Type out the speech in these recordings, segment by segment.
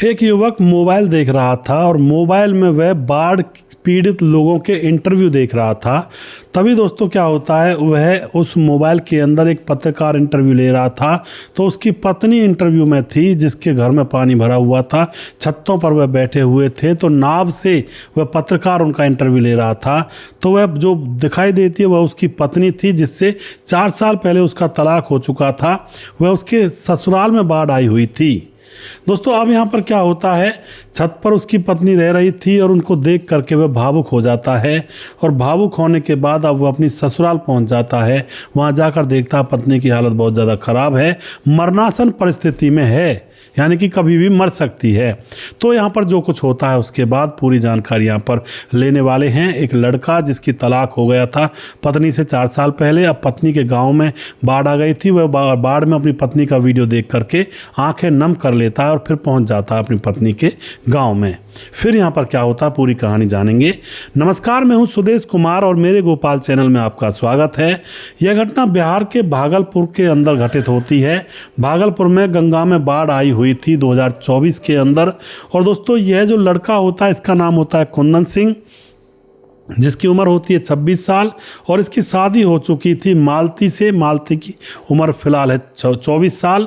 एक युवक मोबाइल देख रहा था और मोबाइल में वह बाढ़ पीड़ित लोगों के इंटरव्यू देख रहा था। तभी दोस्तों क्या होता है, वह उस मोबाइल के अंदर एक पत्रकार इंटरव्यू ले रहा था। तो उसकी पत्नी इंटरव्यू में थी, जिसके घर में पानी भरा हुआ था। छतों पर वह बैठे हुए थे, तो नाव से वह पत्रकार उनका इंटरव्यू ले रहा था। तो वह जो दिखाई देती है वह उसकी पत्नी थी, जिससे 4 साल पहले उसका तलाक हो चुका था। वह उसके ससुराल में बाढ़ आई हुई थी। दोस्तों अब यहाँ पर क्या होता है, छत पर उसकी पत्नी रह रही थी और उनको देख करके वह भावुक हो जाता है। और भावुक होने के बाद अब वह अपनी ससुराल पहुँच जाता है। वहाँ जाकर देखता है पत्नी की हालत बहुत ज़्यादा ख़राब है, मरणासन परिस्थिति में है, यानी कि कभी भी मर सकती है। तो यहाँ पर जो कुछ होता है उसके बाद पूरी जानकारी यहाँ पर लेने वाले हैं। एक लड़का जिसकी तलाक हो गया था पत्नी से 4 साल पहले, अब पत्नी के गांव में बाढ़ आ गई थी। वह बाढ़ में अपनी पत्नी का वीडियो देख करके आंखें नम कर लेता है और फिर पहुंच जाता है अपनी पत्नी के गांव में। फिर यहाँ पर क्या होता है पूरी कहानी जानेंगे। नमस्कार, मैं हूँ सुदेश कुमार और मेरे गोपाल चैनल में आपका स्वागत है। यह घटना बिहार के भागलपुर के अंदर घटित होती है। भागलपुर में गंगा में बाढ़ आई हुई थी 2024 के अंदर। और दोस्तों यह जो लड़का होता है इसका नाम होता है कुंदन सिंह, जिसकी उम्र होती है 26 साल और इसकी शादी हो चुकी थी मालती से। मालती की उम्र फ़िलहाल है 24 साल।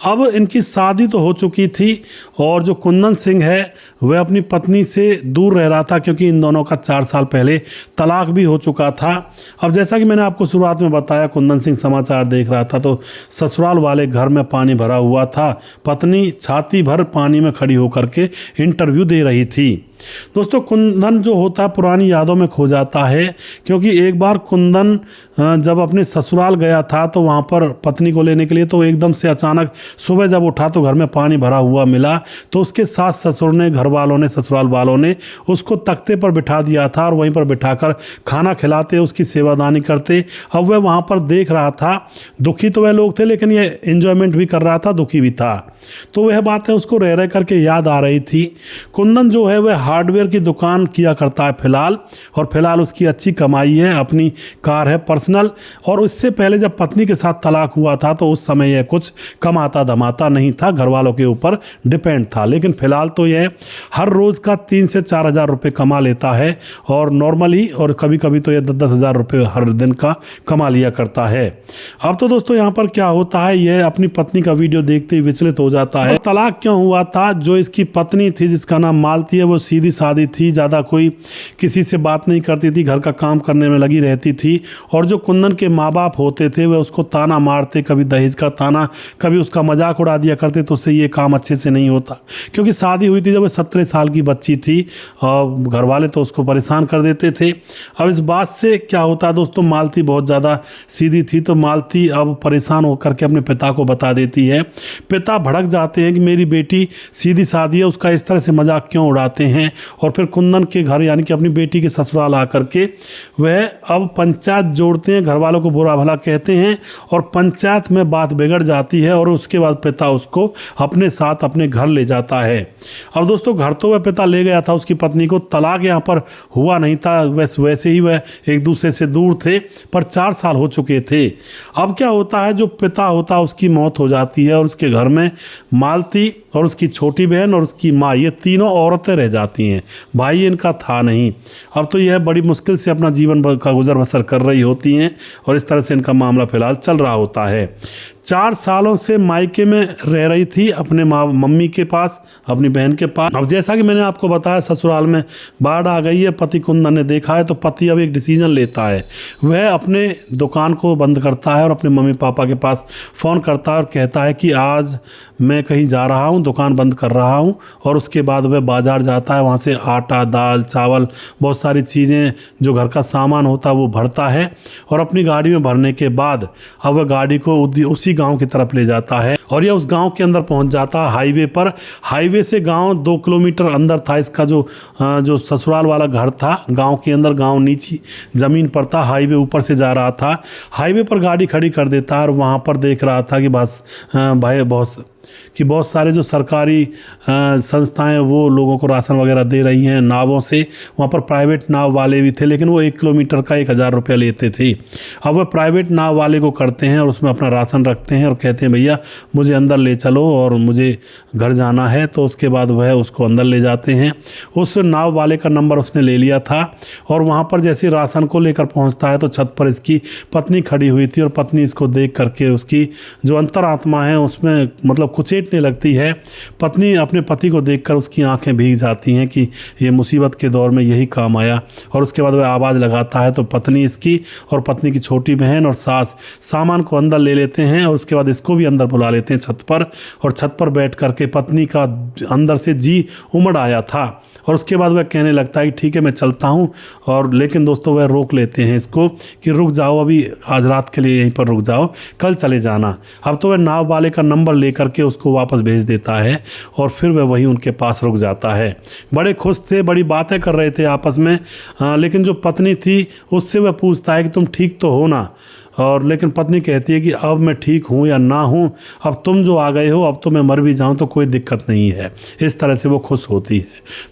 अब इनकी शादी तो हो चुकी थी और जो कुंदन सिंह है वह अपनी पत्नी से दूर रह रहा था, क्योंकि इन दोनों का 4 साल पहले तलाक भी हो चुका था। अब जैसा कि मैंने आपको शुरुआत में बताया, कुंदन सिंह समाचार देख रहा था तो ससुराल वाले घर में पानी भरा हुआ था। पत्नी छाती भर पानी में खड़ी होकर के इंटरव्यू दे रही थी। दोस्तों कुंदन जो होता है पुरानी यादों में खो जाता है, क्योंकि एक बार कुंदन जब अपने ससुराल गया था तो वहाँ पर पत्नी को लेने के लिए, तो एकदम से अचानक सुबह जब उठा तो घर में पानी भरा हुआ मिला। तो उसके सास ससुर ने, घर वालों ने, ससुराल वालों ने उसको तख्ते पर बिठा दिया था और वहीं पर बिठाकर खाना खिलाते, उसकी सेवादानी करते। अब वह वहाँ पर देख रहा था। दुखी तो वह लोग थे, लेकिन ये एंजॉयमेंट भी कर रहा था, दुखी भी था। तो वह बातें उसको रह रह करके याद आ रही थी। कुंदन जो है वह हार्डवेयर की दुकान किया करता है फिलहाल, और फिलहाल उसकी अच्छी कमाई है, अपनी कार है पर्सनल। और उससे पहले जब पत्नी के साथ तलाक हुआ था तो उस समय यह कुछ कमाता धमाता नहीं था, घर वालों के ऊपर डिपेंड था। लेकिन फिलहाल तो यह हर रोज़ का 3 से 4 हज़ार रुपये कमा लेता है, और नॉर्मली, और कभी कभी तो यह 10-10 हज़ार रुपये हर दिन का कमा लिया करता है। अब तो दोस्तों यहाँ पर क्या होता है, यह अपनी पत्नी का वीडियो देखते ही विचलित हो जाता है। तलाक क्यों हुआ था? जो इसकी पत्नी थी जिसका नाम मालती है, वो सीधी सादी थी, ज़्यादा कोई किसी से बात नहीं करती थी, घर का काम करने में लगी रहती थी। और जो कुंदन के माँ बाप होते थे वह उसको ताना मारते, कभी दहेज का ताना, कभी उसका मजाक उड़ा दिया करते। तो उससे ये काम अच्छे से नहीं होता, क्योंकि शादी हुई थी जब वह 17 साल की बच्ची थी और घर वाले तो उसको परेशान कर देते थे। अब इस बात से क्या होता है दोस्तों, मालती बहुत ज़्यादा सीधी थी, तो मालती अब परेशान होकर के अपने पिता को बता देती है। पिता भड़क जाते हैं कि मेरी बेटी सीधी सादी है, उसका इस तरह से मजाक क्यों उड़ाते हैं। और फिर कुंदन के घर, यानी कि अपनी बेटी के ससुराल आकर के वह अब पंचायत जोड़ते हैं, घर वालों को बुरा भला कहते हैं, और पंचायत में बात बिगड़ जाती है। और उसके बाद पिता उसको अपने साथ अपने घर ले जाता है। अब दोस्तों घर तो वह पिता ले गया था उसकी पत्नी को, तलाक यहाँ पर हुआ नहीं था, वैसे ही वह एक दूसरे से दूर थे, पर 4 साल हो चुके थे। अब क्या होता है, जो पिता होता है उसकी मौत हो जाती है और उसके घर में मालती और उसकी छोटी बहन और उसकी माँ, ये तीनों औरतें रह जाती हैं। भाई इनका था नहीं। अब तो यह बड़ी मुश्किल से अपना जीवन का गुजर बसर कर रही होती हैं, और इस तरह से इनका मामला फिलहाल चल रहा होता है। 4 सालों से मायके में रह रही थी, अपने मम्मी के पास, अपनी बहन के पास। अब जैसा कि मैंने आपको बताया, ससुराल में बाढ़ आ गई है, पति कुंदन ने देखा है, तो पति अब एक डिसीजन लेता है। वह अपने दुकान को बंद करता है और अपने मम्मी पापा के पास फ़ोन करता है और कहता है कि आज मैं कहीं जा रहा हूँ, दुकान बंद कर रहा हूँ। और उसके बाद वह बाज़ार जाता है, वहाँ से आटा, दाल, चावल, बहुत सारी चीज़ें जो घर का सामान होता है वो भरता है। और अपनी गाड़ी में भरने के बाद अब वह गाड़ी को उसी गांव की तरफ ले जाता है, और यह उस गांव के अंदर पहुंच जाता है हाईवे पर। हाईवे से गांव 2 किलोमीटर अंदर था इसका, जो ससुराल वाला घर था गांव के अंदर। गांव नीचे ज़मीन पर था, हाईवे ऊपर से जा रहा था। हाईवे पर गाड़ी खड़ी कर देता है और वहाँ पर देख रहा था कि बस भाई बहुत कि बहुत सारे जो सरकारी संस्थाएं वो लोगों को राशन वगैरह दे रही हैं नावों से। वहाँ पर प्राइवेट नाव वाले भी थे, लेकिन वो 1 किलोमीटर का 1000 रुपया लेते थे। अब वह प्राइवेट नाव वाले को करते हैं और उसमें अपना राशन रखते हैं और कहते हैं भैया मुझे अंदर ले चलो और मुझे घर जाना है। तो उसके बाद वह उसको अंदर ले जाते हैं। उस नाव वाले का नंबर उसने ले लिया था और वहाँ पर जैसे राशन को लेकर पहुँचता है तो छत पर इसकी पत्नी खड़ी हुई थी और पत्नी इसको देख करके उसकी जो अंतरात्मा है उसमें मतलब कुचेटने लगती है। पत्नी अपने पति को देखकर उसकी आंखें भीग जाती हैं कि ये मुसीबत के दौर में यही काम आया। और उसके बाद वह आवाज़ लगाता है तो पत्नी इसकी और पत्नी की छोटी बहन और सास सामान को अंदर ले लेते हैं और उसके बाद इसको भी अंदर बुला लेते हैं छत पर। और छत पर बैठ करके पत्नी का अंदर से जी उमड़ आया था और उसके बाद वह कहने लगता है कि ठीक है मैं चलता हूँ। और लेकिन दोस्तों वह रोक लेते हैं इसको कि रुक जाओ, अभी आज रात के लिए यहीं पर रुक जाओ, कल चले जाना। अब तो वह नाव वाले का नंबर लेकर के उसको वापस भेज देता है और फिर वह वहीं उनके पास रुक जाता है। बड़े खुश थे, बड़ी बातें कर रहे थे आपस में। लेकिन जो पत्नी थी उससे वह पूछता है कि तुम ठीक तो हो ना। और लेकिन पत्नी कहती है कि अब मैं ठीक हूँ या ना हूँ, अब तुम जो आ गए हो, अब तो मैं मर भी जाऊँ तो कोई दिक्कत नहीं है। इस तरह से वो खुश होती है।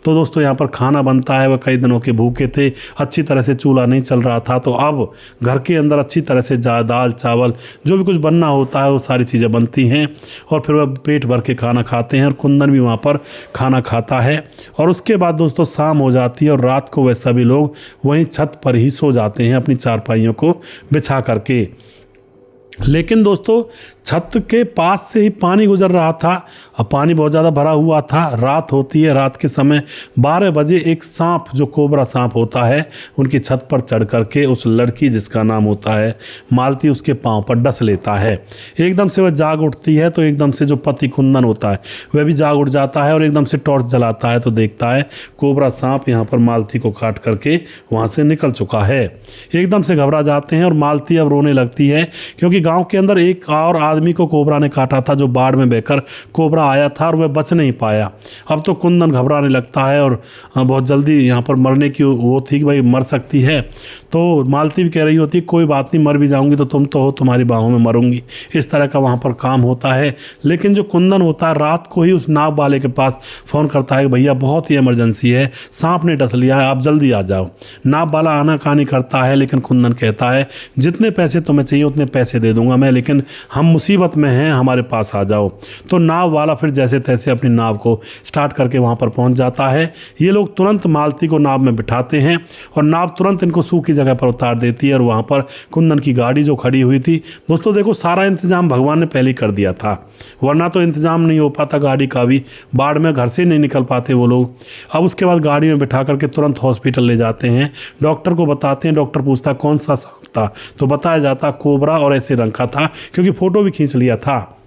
तो दोस्तों यहाँ पर खाना बनता है। वह कई दिनों के भूखे थे, अच्छी तरह से चूल्हा नहीं चल रहा था। तो अब घर के अंदर अच्छी तरह से दाल चावल जो भी कुछ बनना होता है वो सारी चीज़ें बनती हैं और फिर वह पेट भर के खाना खाते हैं और कुंदन भी वहाँ पर खाना खाता है। और उसके बाद दोस्तों शाम हो जाती है और रात को वह सभी लोग वहीं छत पर ही सो जाते हैं अपनी चारपाइयों को बिछा करके। लेकिन दोस्तों छत के पास से ही पानी गुजर रहा था। अब पानी बहुत ज़्यादा भरा हुआ था, रात होती है। रात के समय 12 बजे एक सांप जो कोबरा सांप होता है उनकी छत पर चढ़ करके उस लड़की जिसका नाम होता है मालती उसके पांव पर डस लेता है। एकदम से वह जाग उठती है तो एकदम से जो पति कुंदन होता है वह भी जाग उठ जाता है और एकदम से टॉर्च जलाता है तो देखता है कोबरा सांप यहाँ पर मालती को काट करके वहाँ से निकल चुका है। एकदम से घबरा जाते हैं और मालती अब रोने लगती है क्योंकि गाँव के अंदर एक और आदमी को कोबरा ने काटा था जो बाढ़ में बहकर कोबरा आया था और वह बच नहीं पाया। अब तो कुंदन घबराने लगता है और बहुत जल्दी यहाँ पर मरने की वो थी कि भाई मर सकती है। तो मालती भी कह रही होती कोई बात नहीं, मर भी जाऊंगी तो तुम तो हो, तुम्हारी बाहों में मरूंगी। इस तरह का वहाँ पर काम होता है। लेकिन जो कुंदन होता है रात को ही उस नाव वाले के पास फ़ोन करता है कि भैया बहुत ही इमरजेंसी है, सांप ने डस लिया है, आप जल्दी आ जाओ। नाव वाला आनाकानी करता है लेकिन कुंदन कहता है जितने पैसे तुम्हें चाहिए उतने पैसे दे दूंगा मैं, लेकिन हम मुसीबत में हैं, हमारे पास आ जाओ। तो नाव वाला फिर जैसे तैसे अपनी नाव को स्टार्ट करके वहाँ पर पहुँच जाता है। ये लोग तुरंत मालती को नाव में बिठाते हैं और नाव तुरंत इनको सूखी जगह पर उतार देती है और वहाँ पर कुंदन की गाड़ी जो खड़ी हुई थी, दोस्तों देखो सारा इंतजाम भगवान ने पहले ही कर दिया था, वरना तो इंतजाम नहीं हो पाता गाड़ी का भी, बाढ़ में घर से नहीं निकल पाते वो लोग। अब उसके बाद गाड़ी में बिठा करके तुरंत हॉस्पिटल ले जाते हैं, डॉक्टर को बताते हैं। डॉक्टर पूछता कौन सा सांप था, तो बताया जाता कोबरा और ऐसे रंग का था, क्योंकि फ़ोटो भी खींच लिया था।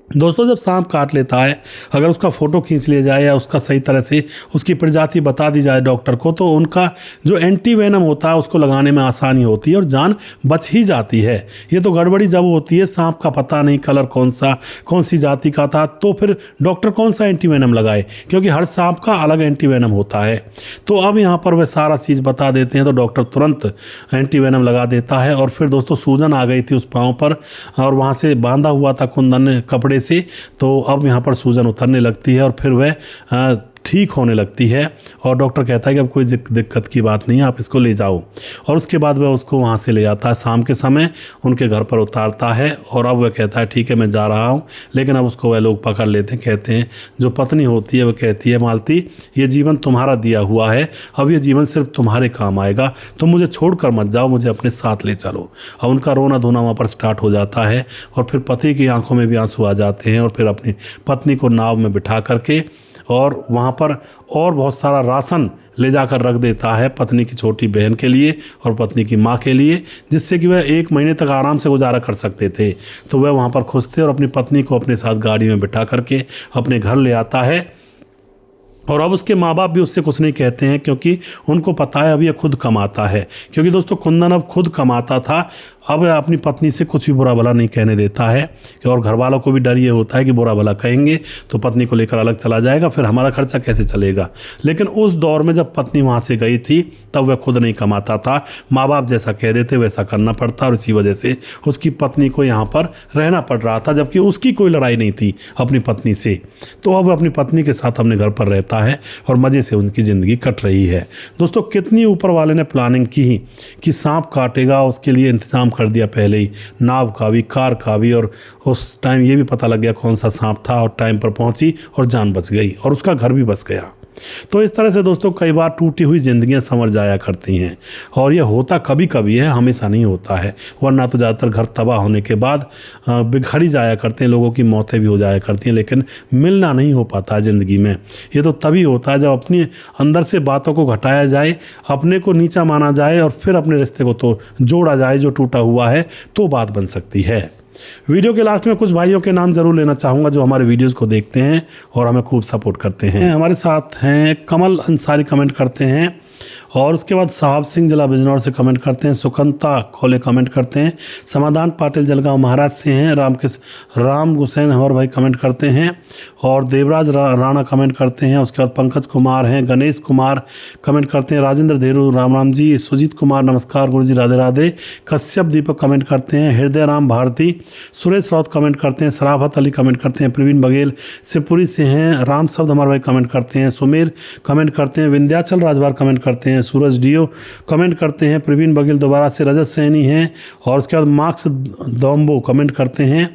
दोस्तों जब सांप काट लेता है, अगर उसका फ़ोटो खींच लिया जाए या उसका सही तरह से उसकी प्रजाति बता दी जाए डॉक्टर को, तो उनका जो एंटी वेनम होता है उसको लगाने में आसानी होती है और जान बच ही जाती है। ये तो गड़बड़ी जब होती है, सांप का पता नहीं कलर कौन सी जाति का था, तो फिर डॉक्टर कौन सा एंटी वेनम लगाए, क्योंकि हर सांप का अलग एंटी वेनम होता है। तो अब यहाँ पर वह सारा चीज़ बता देते हैं तो डॉक्टर तुरंत एंटी वेनम लगा देता है। और फिर दोस्तों सूजन आ गई थी उस पाँव पर और वहाँ से बांधा हुआ था कुंदन ने कपड़े से, तो अब यहाँ पर सूजन उतरने लगती है और फिर वह ठीक होने लगती है। और डॉक्टर कहता है कि अब कोई दिक्कत की बात नहीं है, आप इसको ले जाओ। और उसके बाद वह उसको वहाँ से ले जाता है, शाम के समय उनके घर पर उतारता है। और अब वह कहता है ठीक है मैं जा रहा हूँ, लेकिन अब उसको वह लोग पकड़ लेते हैं। कहते हैं जो पत्नी होती है वह कहती है मालती ये जीवन तुम्हारा दिया हुआ है, अब ये जीवन सिर्फ तुम्हारे काम आएगा, तुम मुझे छोड़ कर मत जाओ, मुझे अपने साथ ले चलो। अब उनका रोना धोना वहाँ पर स्टार्ट हो जाता है और फिर पति की आंखों में भी आंसू आ जाते हैं और फिर अपनी पत्नी को नाव में बिठा करके और वहाँ पर और बहुत सारा राशन ले जाकर रख देता है पत्नी की छोटी बहन के लिए और पत्नी की माँ के लिए, जिससे कि वह 1 महीने तक आराम से गुजारा कर सकते थे। तो वह वहाँ पर खुश थे और अपनी पत्नी को अपने साथ गाड़ी में बिठा करके अपने घर ले आता है। और अब उसके माँ बाप भी उससे कुछ नहीं कहते हैं, क्योंकि उनको पता है अब ये खुद कमाता है। क्योंकि दोस्तों कुंदन अब खुद कमाता था अब अपनी पत्नी से कुछ भी बुरा भला नहीं कहने देता है, और घर वालों को भी डर ये होता है कि बुरा भला कहेंगे तो पत्नी को लेकर अलग चला जाएगा, फिर हमारा खर्चा कैसे चलेगा। लेकिन उस दौर में जब पत्नी वहाँ से गई थी तब वह खुद नहीं कमाता था, माँ बाप जैसा कह देते वैसा करना पड़ता, और इसी वजह से उसकी पत्नी को यहाँ पर रहना पड़ रहा था, जबकि उसकी कोई लड़ाई नहीं थी अपनी पत्नी से। तो अब अपनी पत्नी के साथ अपने घर पर रहता है और मज़े से उनकी ज़िंदगी कट रही है। दोस्तों कितनी ऊपर वाले ने प्लानिंग की कि सांप काटेगा, उसके लिए इंतज़ाम कर दिया पहले ही, नाव का भी कार का भी, और उस टाइम ये भी पता लग गया कौन सा सांप था, और टाइम पर पहुंची और जान बच गई और उसका घर भी बच गया। तो इस तरह से दोस्तों कई बार टूटी हुई ज़िंदगियां संवर जाया करती हैं, और ये होता कभी कभी है, हमेशा नहीं होता है, वरना तो ज़्यादातर घर तबाह होने के बाद बिखर ही जाया करते हैं, लोगों की मौतें भी हो जाया करती हैं, लेकिन मिलना नहीं हो पाता ज़िंदगी में। ये तो तभी होता है जब अपने अंदर से बातों को घटाया जाए, अपने को नीचा माना जाए और फिर अपने रिश्ते को तो जोड़ा जाए जो टूटा हुआ है, तो बात बन सकती है। वीडियो के लास्ट में कुछ भाइयों के नाम जरूर लेना चाहूँगा जो हमारे वीडियोस को देखते हैं और हमें खूब सपोर्ट करते हैं। हमारे साथ हैं कमल अंसारी, कमेंट करते हैं, और उसके बाद साहब सिंह जिला बिजनौर से कमेंट करते हैं, सुकंता खोले कमेंट करते हैं, समाधान पाटिल जलगांव महाराज से हैं, राम हुसैन हमारे भाई कमेंट करते हैं, और देवराज राणा कमेंट करते हैं। उसके बाद पंकज कुमार हैं, गणेश कुमार कमेंट करते हैं, राजेंद्र धेरू राम राम जी, सुजीत कुमार नमस्कार गुरु जी राधे राधे, कश्यप दीपक कमेंट करते हैं, हृदय राम भारती, सुरेश राउत कमेंट करते हैं, सराफत अली कमेंट करते हैं, प्रवीण बघेल शिवपुरी से हैं, राम शब्द हमारे भाई कमेंट करते हैं, सुमेर कमेंट करते हैं, विंध्याचल राजभर कमेंट करते हैं, सूरज डीओ कमेंट करते हैं, प्रवीण बघेल दोबारा से, रजत सैनी हैं, और उसके बाद मार्क्स दोम्बो कमेंट करते हैं,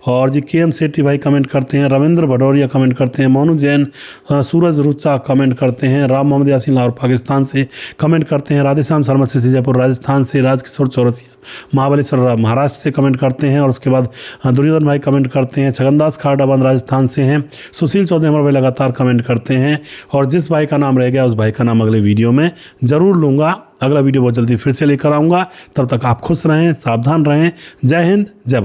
और जी के एम सेठी भाई कमेंट करते हैं, रविंद्र भडौरिया कमेंट करते हैं, मोनू जैन, सूरज रुचा कमेंट करते हैं, राम मोहम्मद यासीन लाहौर पाकिस्तान से कमेंट करते हैं, राधेश्याम शर्मा श्री जयपुर राजस्थान से, राजकिशोर चौरसिया महाबलेश्वर महाराष्ट्र से कमेंट करते हैं, और उसके बाद दुर्योधन भाई कमेंट करते हैं, छगनदास खारडाबंद राजस्थान से हैं, सुशील चौधरी हमारे भाई लगातार कमेंट करते हैं, और जिस भाई का नाम रह गया उस भाई का नाम अगले वीडियो में ज़रूर लूँगा। अगला वीडियो बहुत जल्दी फिर से लेकर आऊँगा, तब तक आप खुश रहें, सावधान रहें। जय हिंद, जय भारत।